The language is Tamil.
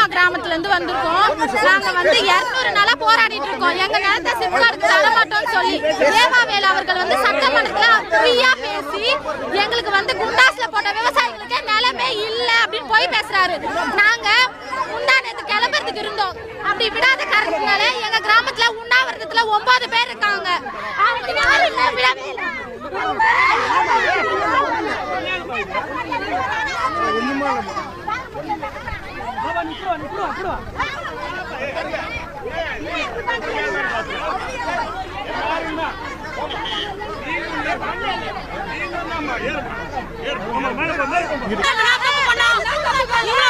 தேவம்மா கிராமத்துல இருந்து வந்திருக்கோம். நாங்க வந்து 200 நாளா போராடிட்டு இருக்கோம். எங்க நிலத்தை சிப்காட்டுக்கு தர மாட்டோம்னு சொல்லி தேவாவேலு அவர்கள் வந்து சட்டமன்றத்துல ஃப்ரீயா பேசி எங்களுக்கு வந்து குண்டாஸ்ல போட்ட விவசாயிகளுக்கு நிலமே இல்ல அப்படின்னு போய் பேசுறாரு. நாங்க முந்தானத்து கிளம்புறதுக்கு இருந்தோம். அப்படி விடாத காரணத்தினால எங்க கிராமத்துல உண்ணாவிரதத்துல 9 பேர் இருக்காங்க. அவங்க யாரும் விடவே இல்லை. மேல